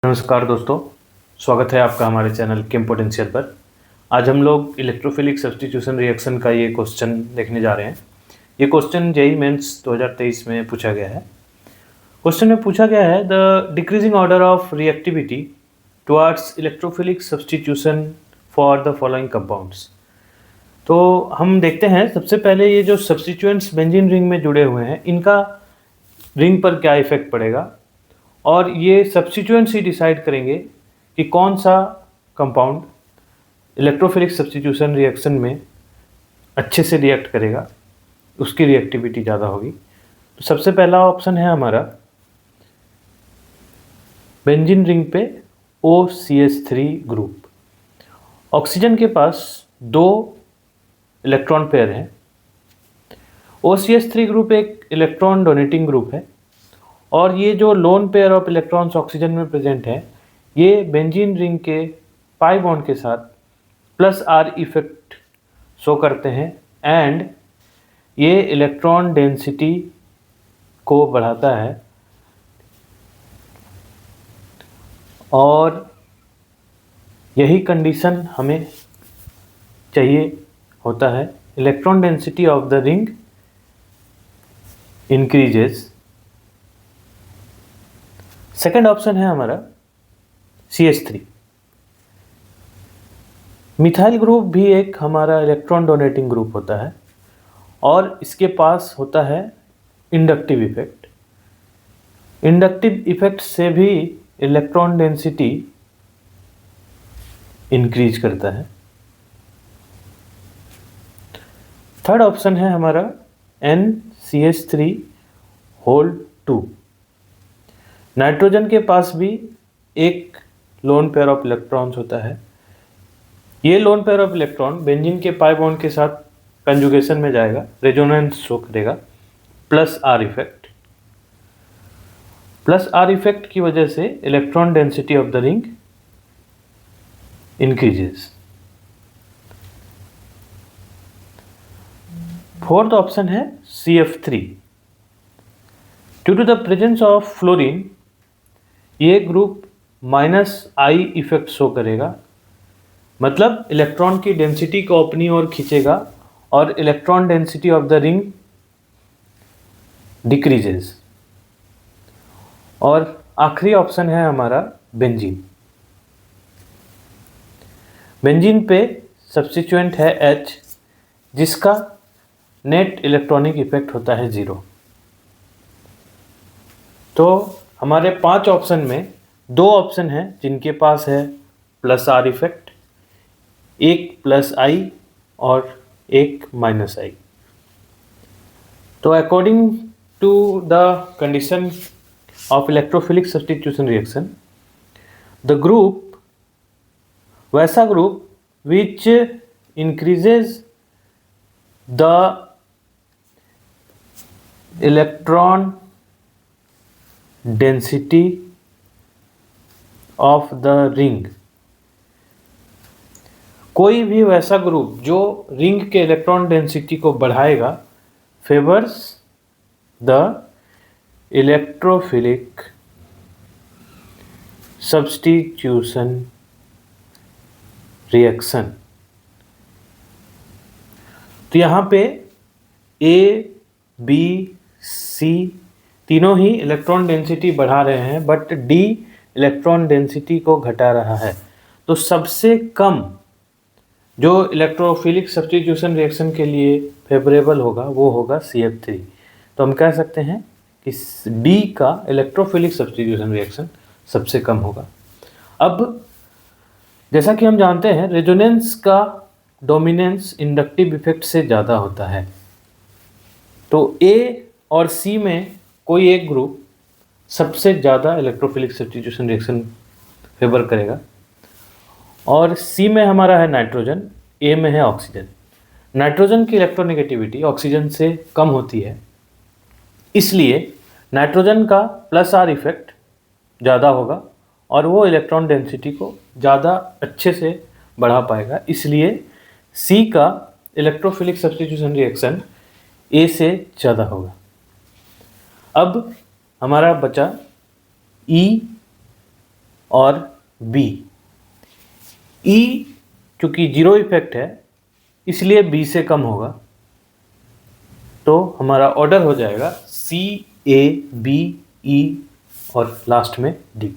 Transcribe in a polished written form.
नमस्कार दोस्तों, स्वागत है आपका हमारे चैनल केम पोटेंशियल पर। आज हम लोग इलेक्ट्रोफिलिक सब्स्टिट्यूशन रिएक्शन का ये क्वेश्चन देखने जा रहे हैं। ये क्वेश्चन जेईई मेंस 2023 में पूछा गया है। क्वेश्चन में पूछा गया है the decreasing order of reactivity towards electrophilic substitution for the following compounds. तो हम देखते हैं सबसे पहले ये जो सब्स्टिट्यूएंट्स बेंजीन रिंग में जुड़े हुए हैं, इनका रिंग पर क्या इफेक्ट पड़ेगा, और ये सब्स्टिट्यूएंट्स ही डिसाइड करेंगे कि कौन सा कंपाउंड इलेक्ट्रोफिलिक सब्स्टिट्यूशन रिएक्शन में अच्छे से रिएक्ट करेगा, उसकी रिएक्टिविटी ज़्यादा होगी। तो सबसे पहला ऑप्शन है हमारा बेंजीन रिंग पे OCH3 ग्रुप। ऑक्सीजन के पास 2 इलेक्ट्रॉन पेयर हैं। OCH3 ग्रुप एक इलेक्ट्रॉन डोनेटिंग ग्रुप है, और ये जो loan pair of electrons oxygen में प्रेजेंट है, ये बेंजीन रिंग के पाई बॉन्ड के साथ +R इफेक्ट शो करते हैं, एंड ये इलेक्ट्रॉन डेंसिटी को बढ़ाता है। और यही कंडीशन हमें चाहिए होता है। Electron density of the ring increases. Second option है हमारा CH3। मिथाइल ग्रुप भी एक हमारा इलेक्ट्रॉन डोनेटिंग ग्रुप होता है, और इसके पास होता है इंडक्टिव इफेक्ट। इंडक्टिव इफेक्ट से भी इलेक्ट्रॉन डेंसिटी इंक्रीज करता है। थर्ड ऑप्शन है हमारा NCH3(2). नाइट्रोजन के पास भी एक लोन पेयर ऑफ इलेक्ट्रॉन्स होता है। ये lone pair of electron benzene के पाई बॉन्ड के साथ कंजुगेशन में जाएगा, रेजोनेंस शो करेगा, +R इफेक्ट। +R इफेक्ट की वजह से electron density of the ring increases. Fourth option है CF3। Due to the presence of fluorine, ये ग्रुप -I इफेक्ट शो करेगा, मतलब इलेक्ट्रॉन की डेंसिटी को अपनी ओर खींचेगा, और electron density of the ring decreases. और आखिरी ऑप्शन है हमारा बेंजीन। बेंजीन पे सब्स्टिट्यूएंट है H, जिसका नेट इलेक्ट्रॉनिक इफेक्ट होता है 0। तो हमारे 5 ऑप्शन में 2 ऑप्शन हैं जिनके पास है +R इफेक्ट, एक +I और एक -I। तो according to the condition of electrophilic substitution reaction, the group, वैसा group which increases the electron density of the ring, कोई भी वैसा ग्रुप जो रिंग के इलेक्ट्रॉन डेंसिटी को बढ़ाएगा, favours the electrophilic substitution reaction. तो यहाँ पे A, B, C तीनों ही इलेक्ट्रॉन डेंसिटी बढ़ा रहे हैं, बट D इलेक्ट्रॉन डेंसिटी को घटा रहा है। तो सबसे कम जो इलेक्ट्रोफिलिक सब्स्टिट्यूशन रिएक्शन के लिए फेवरेबल होगा वो होगा CF3। तो हम कह सकते हैं कि D का इलेक्ट्रोफिलिक सब्स्टिट्यूशन रिएक्शन सबसे कम होगा। अब जैसा कि हम जानते हैं, रेजोनेंस का डोमिनेंस इंडक्टिव इफेक्ट से ज़्यादा होता है। तो A और C में कोई एक ग्रुप सबसे ज़्यादा इलेक्ट्रोफिलिक सब्स्टिट्यूशन रिएक्शन फेवर करेगा, और C में हमारा है नाइट्रोजन, A में है ऑक्सीजन। नाइट्रोजन की इलेक्ट्रोनेगेटिविटी ऑक्सीजन से कम होती है, इसलिए नाइट्रोजन का +R इफेक्ट ज़्यादा होगा, और वो इलेक्ट्रॉन डेंसिटी को ज़्यादा अच्छे से बढ़ा पाएगा। इसलिए C का इलेक्ट्रोफिलिक सब्स्टिट्यूशन रिएक्शन A से ज़्यादा होगा। अब हमारा बचा E और बी। ई चूँकि जीरो इफेक्ट है इसलिए बी से कम होगा, तो हमारा ऑर्डर हो जाएगा सी, ए, बी, ई और लास्ट में डी।